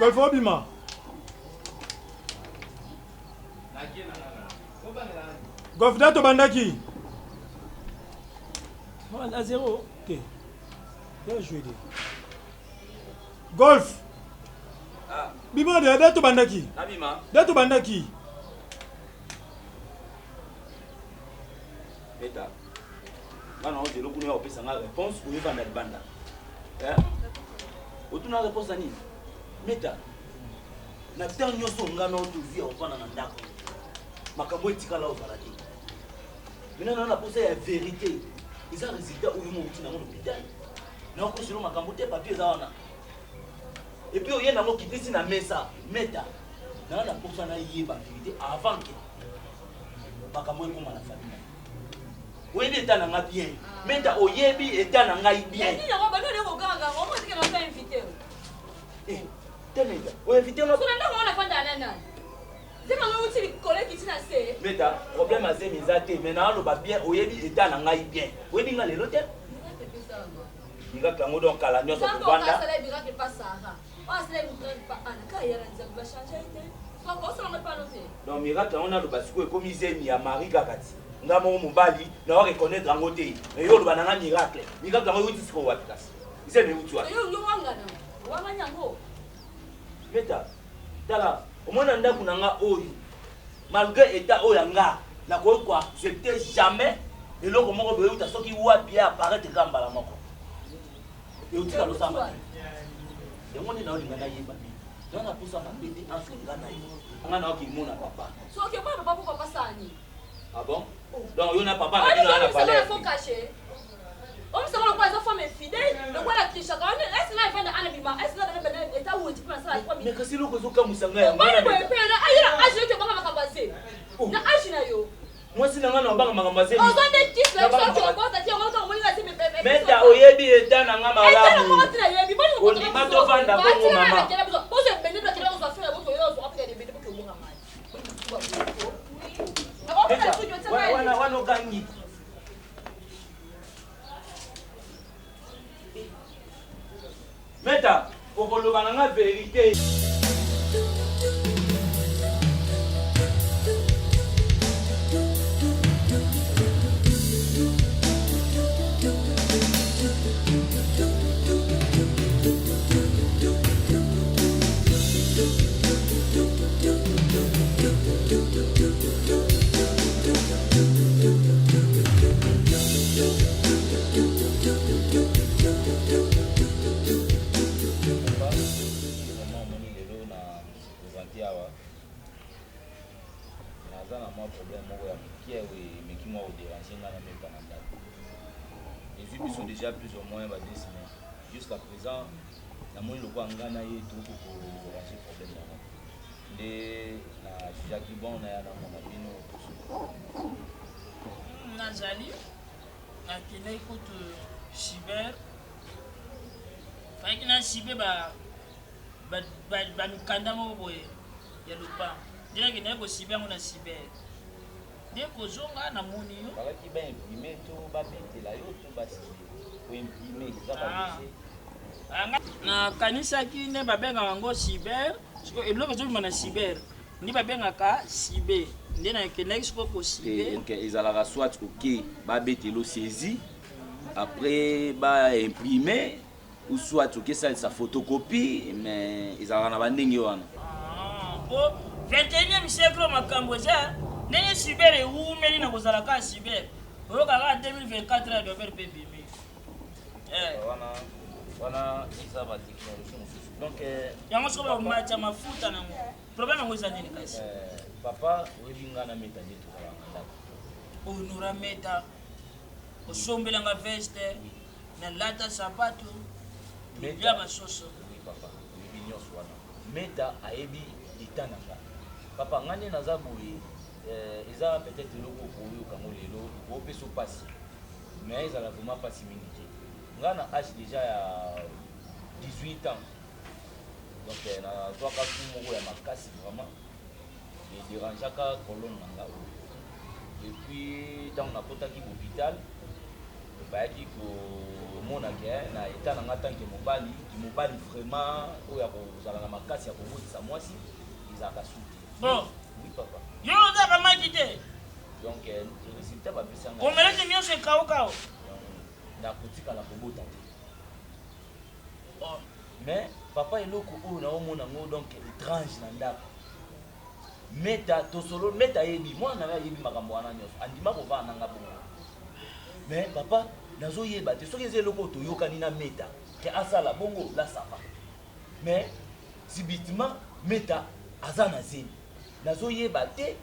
Golf Obima. Golf Dato Bandaki. À 0. Ok. Bien joué. Golf. Bima de Dato Bandaki. Nabima. Dato Bandaki. Beta. Bana on zelo kuna opesa nga réponse ou yeba na banda. Otuna réponse ani. Meta. Na temps nyoso ngana o tuvi opana na ndako. Makambo etikala o balaki. Maintenant na posa ya vérité. Ils ont résultat où ils m'ont dit dans l'hôpital. Na ko silo makambo te papier za wana. Et puis oyena mo kitisi na mesa. Meta. Na posa na yeba vérité avant que makambo ekoma na famille. Oui, il est dans la bien. Maintenant, au Yébi est dans la bien. Il y a des gens qui ont invité. Eh, tenez, on invite nous. On a fait c'est maman aussi les collègues qui sont assez. Maintenant, problème à ces misatés. Maintenant, le bien, au Yébi est dans la bien. Oui, il y a l'hôtel. Il y a un donc à la nuit. Ça va pas ça. Ah, c'est pas donc, miracle, on a le bascule comme ils aiment, il y a Marie Gagati. Nga mo mobali na reconnaître en côté mais yo ba na miracle ngo yuti siko wapi kasi ise me utu wapi yo wanga nyango meta dala omona ndaku na nga oyo malgré état oyo nga na ko quoi j'étais jamais eloko moko be uta soki wapi apparaître kamba la moko e uti ka lo samba yango ni na olinga na yeba na pusa mabete ensuite nga na yo nga na okimona papa so ke ba papa papa sani. Ah bon? Donc, il y a un papa qui a un palais. Il faut cacher. On me semble que les femmes sont fidèles. Le quoi la cliché? Est-ce que là, il fait un anabima? Est-ce que là, il fait un état où tu peux faire la première? Mais qu'est-ce que vous avez fait? Moi, je vais te faire ma cabassée. Na achina yo. Moi, si nanga na banga makambaze. On donne des tips là, ça tu vas ta dire on va envoyer la CBP. Mais ta oyebi eta nanga malamu. Et ça comment tu la yebi? Moi, je on dit pas to vanda bongo mama. Moi, je vais venir là, on va faire votre yo, on va faire des bébés pour que vous ramène. Wana gangi. Meta, okoloba nga vérité. Les vues sont déjà plus ou moins 2 semaines. Jusqu'à présent, la moyenne le voit en Ghana et tout pour ranger le problème. Et la Jackie Bon, on a mon abino. Nazali, la Kenya écoute cyber. Fait que na cyber ba mikanda mo boye ya lupa. Dina que na ko cyber on a cyber. Dès que zonga na moni yo. Parce que ben imprimer tout ba bete la yo tout ba pour imprimer ça ba na kanisa ki ne babenga wango cyber. Siko eloko zo mana cyber. Ni babenga ka cyber. Ndena keneki siko ko cyber. Donc ils allaient soit OK ba bete lo saisi après ba imprimer ou soit OK ça sa photocopie mais ils allaient na bandenge wana. Bon 21e siècle makambo za ndenge cyber e umeli na kozala ka cyber. Oyo kaka 2024 ya dover PBB. Wana isa ba technologie mosusu. Donc yango siko ba macha mafuta na problème yango za nini kasi? Papa welinga na meta ndeto kala ndako. Onura meta. Osombela nga veste na lata sapato. Meta basoso. Oui papa, webi nyos wana. Meta ayebi itananga. Papa ngane naza boye eza peut-être loko koyo kango lelo o peso pasi. Mais ça la vraiment pas si minute. Ngana âge déjà à 18 ans. Donc na toi ka fumo ya makasi vraiment et dérangeaka colonne nanga. Et puis dans na kota ki hôpital ba di ko komona ke na état nanga tant que mobali vraiment oya kozala na makasi ya kobotisa mwasi ezalaka suti. Bon. Oui papa. Yo ozaka maki te. Donc résultat bapesanga. Omelete nyonso ekao. nakotikala kobota te. Oh. Mais papa eloko oyo naomona ngo donc étrange na ndako. Meta tosolo meta yebi mwana na yebi makambo wana nyonso andima kovana nanga bongo. Mais papa nazoyeba te soki eza eloko toyokani na meta ke asala bongo la sava. Mais subitement meta aza na zemi nazoyeba te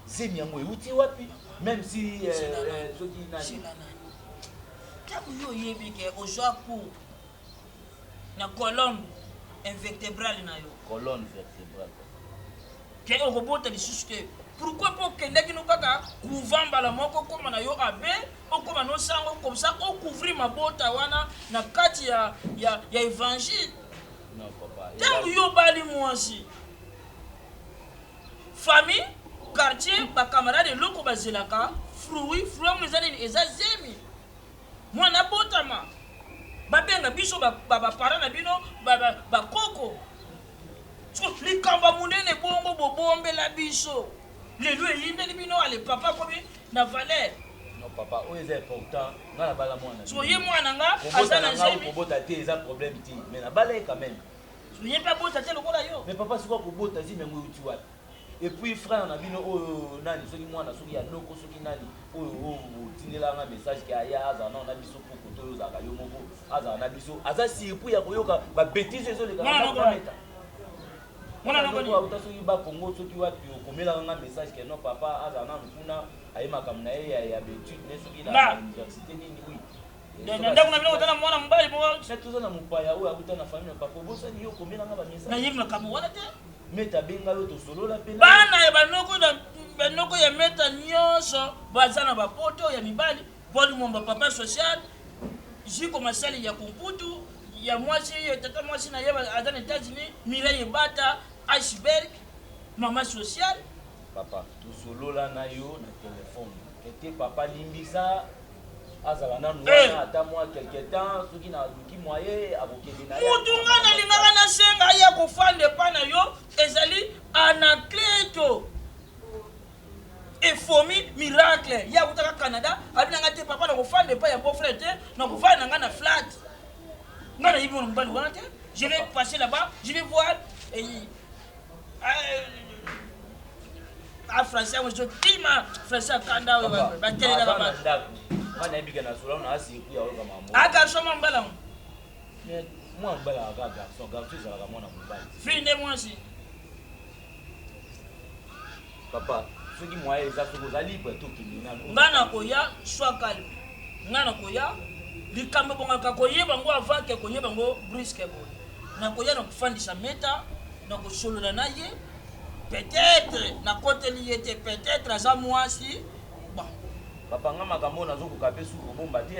zemi yango euti wapi même si soki nani ntango yo oyebi ke ozwa cour na colonne invertébrale na yo colonne vertébrale ke okobota lisusu te pourquoi mpo okendaki no kaka couvent mbala moko okóma na yo abe okóma nosango comme ça ocouvrir mabota wana na kati ya évangile. non papa ntango yo obali mwasi famille quartier bacamarade eloko bazelaka fruit yango eza nini eza zemi mwana abotama babenga biso baparent na bino bakoko likambo monene bongo bobombela biso lelo eyindeli bino ale papa komi na valeur. non papa oyo eza important nga na bala mwana so ye mwana nga aza na zemi kobota te eza problème te mais na bala ye quand même so ye mpe abota te lokola yo mais papa sikoa kobota zemi yango euti wapi et puis frère na bino oyo nani soki mwana soki ya loko soki nani oyo otindelanga message ke aya azala nao na biso poko to oyo ozalaka yo moko azala na biso aza surpris ya koyoka babétise ezoleka auta soki bakongo soki wapi okomelaka nga message ke non papa azala nano kuna aye makambo na ye ya betude ne soki na université nini oui ndako na bino kotana mwana mobali se toza na mopaya oyo akuta na famille na papa obosani yo okomelanga bamessage nayebi makambo wana te meta benga yo tosolola mpe bana ya banoko ya meta nyonso baza na bapoto ya mibali polimomba papa social jiko masali ya kumputu ya mwasi tata mwasi na ye aza na États-Unis Mireille Ebata iceberg mama social papa tosolola na yo na telefone ete papa limbisa azala nanu wana ata mwa quelque temps soki na luki moye akokende na ye mutu nga nalingaka nasenga ya kofanda epa na yo ezali Anacleto efomi miracle ya kutaka Canada abinanga te papa na kofanda epa ya beau-frère te na kofanda na nga na flat nga na yibi mobali wana te je vais passer là-bas je vais voir français ozo tima français akanda batelelaka bato mana ebika na solo na asiku ya oyo mambo garçon mambala mais moi mbala ga garçon ezalaka mwana mobali fille nde mwasi papa soki moye eza soki oza libre tokende nano nga na koya sois calme nga na koya likambo bongaka koyeba ngo avant ke koyeba ngo brusque boye na koya na kofandisa meta na kosolola na ye peut-être na koteli ye te peut-être aza mwasi bon papa nga makambo nazokoka mpe suki kobomba te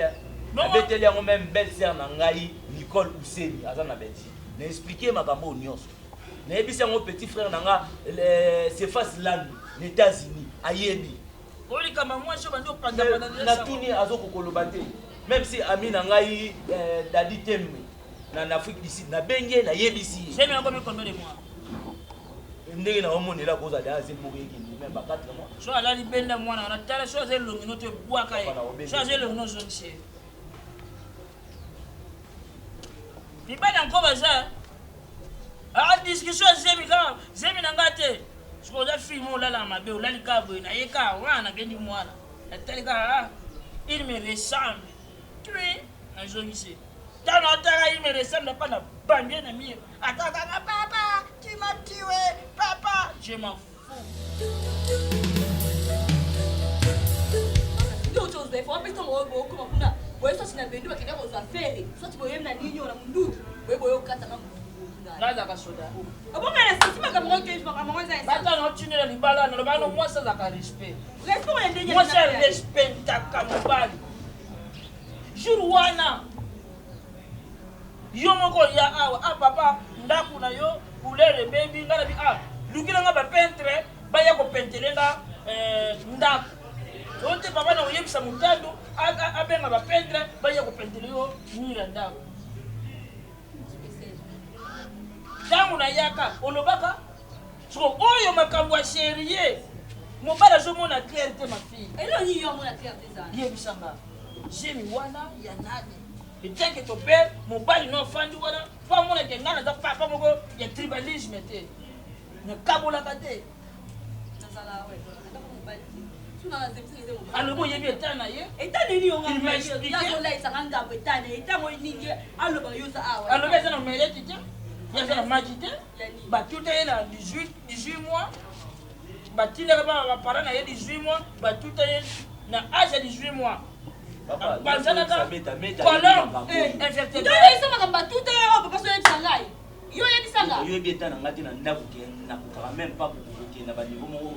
abeteli yango même belle sœur na ngai Nicole Useni aza na Belgique na expliquer makambo nyonso nayebisi yango petit frère na nga Cephas Land na États-Unis ayebi olikamba mwasi bandi opanda na tuni azokokoloba te même si ami na ngai Dadi Tembe na Afrique du Sud na benge na yebisi j'aime encore me combien de mois ndenge na omonela kozala aze moko ekindi même ba 4 mois so alali benda mwana na tala so aze longino te bwaka ye so aze longino zone se mibali nko baza a discussion zemi na nga te siko oza film olala mabe olali ka boye na ye ka wana bendi mwana natali ka il me ressemble tui nazongisi tano ataka il me ressemble pas na bandie na mie atakaka papa tu m'as tué papa je m'en fous ndio chose ifo pesa ngobo kuma kuna boye sasa na bendu bakenda ko affaire sasa boye na ninyo na mundu boye kata na ngaza ka soda abonga na sisi makambo ke makambo za esa bata no tinela libala no bano mwasa za ka respect respect ya ndenge moi c'est respect ta mobali jour wana yo moko ya awa papa ndaku na yo couleur baby ngala bi lukila nga ba peintre ba ya ko pentelenga ndaku ote papa na oyebisa mutando abenga bapendre baya kopendele yo mira ndako ntango nayaka olobaka soko oyo makambo ya serie mobala azomona claire te mafille eloni yo amona claire te zana yebisanga jemi wana ya nani eteke to mpe mobali no ofandi wana mpo amonake ngai naza papa moko ya tribalisme te nakabolaka te nazala alobi oyebi eta na ye eta nini yongayazolaisanga ngambo etane etango nini aloba yoza awa alobi eza na meleti te yaza na maji te batuta ye na 18 mois batindaka bapara na ye 18 mois batuta ye na age ya 18 mois bazalaka colon invertébré makambo batuta ye oyo papa so oyebisa ngai yo oyebisanga oyebi eta na ngai te na ndako nakokaka meme pa kokokenda baniveau moko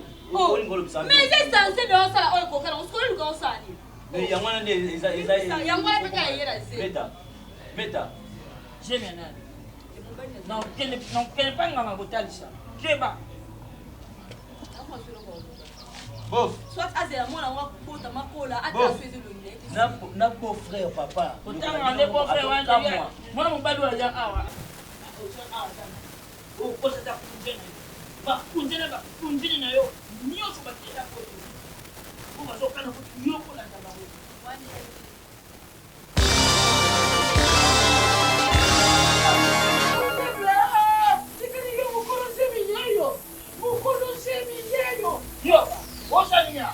mais eza sensible osala oyo kokana osikoli luka osala nini yango wana nde yango wana peka yeyela se meta jemi ya nani nakokende mpa nganga kotalisa keba bof soit azela mwana ngo akota makola atasuezi lolile na beau frère papa otanga nde beau frère wana mwana mobali oyo aza awa okosata bakunzene na yo nyonso bakela koto po bazokana koti yo kolanda bango yo osania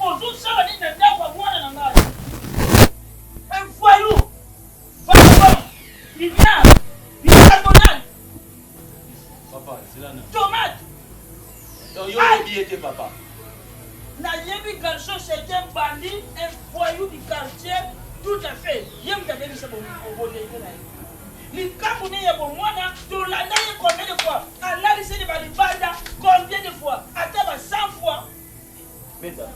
ozosala nini na ndako ya mwana na ngai envoyou vagabond bicarbonate papa silana tomate yo oyebi ete papa nayebi garçon c'est un bandit un voyou du quartier tout à fait ye mutadebisa bobondeke na ye likambo ne ya bomwana tolanda ye combien de fois alaliseli balibanda combien de fois ata ba 100 fois meta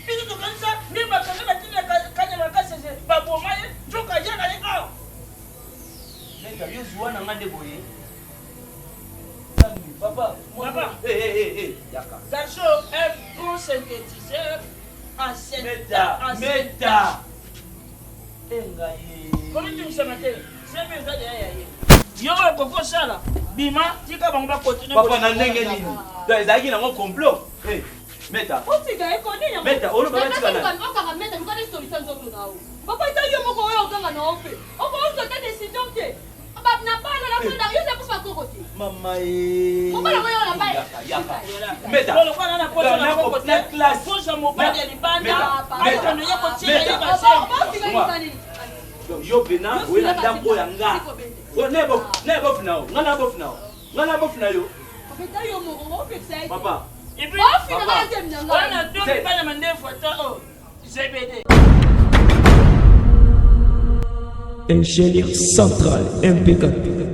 biso tokanisa nde bakanga batina kanya makasese baboma ye nzoka ya na ye awa meta yo zuwa na nga nde boye papa yaka garçon un bon synthétiseur meta engaye komitungisama te sembe eza deya ya ye yo oyo kokosala bima tika bango bakontinue papa na ndenge nini ezalaki nango complot meta otika ekonini meta olobakanga meta mikani solution nzoto na o papa eza yo moko oyo okanga na o mpe okoozwa te décision te na bana na kwenda yo zakufa makoko te mama mobala moyo na bana meta olokwana na poso na koko te poso mobali ya libanda akono ye kotia ye base yo pena oye na ndambo ya nga nebofu na yo nga nabofu na yo nga nabofu na yo papa wana toki bana mandefu ata o zebede ingénieur central impeccable.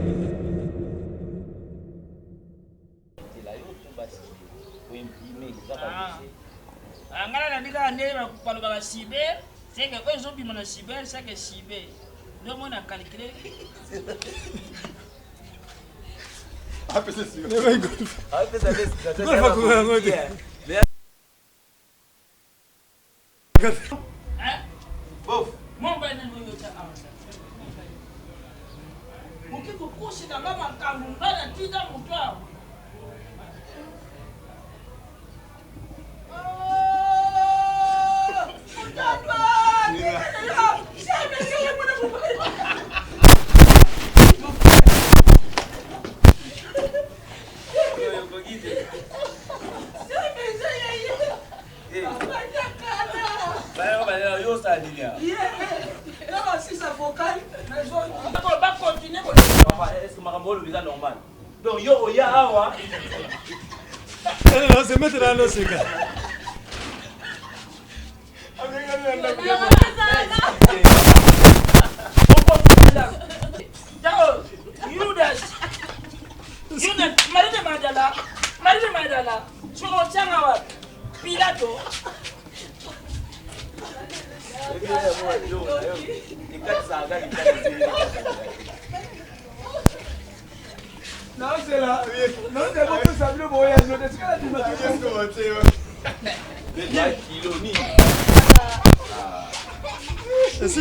ngala na bika nde balobaka cyber seke oyo ezobima na cyber seke cyber nde mona calcule moke kokosekanga makambo mbana tika moto awa donc yo oya awa se mettre dans le secret. Marine Madala, Changa wapi? Pilato. Non, c'est là. Non, c'est bon, ça veut dire que Esi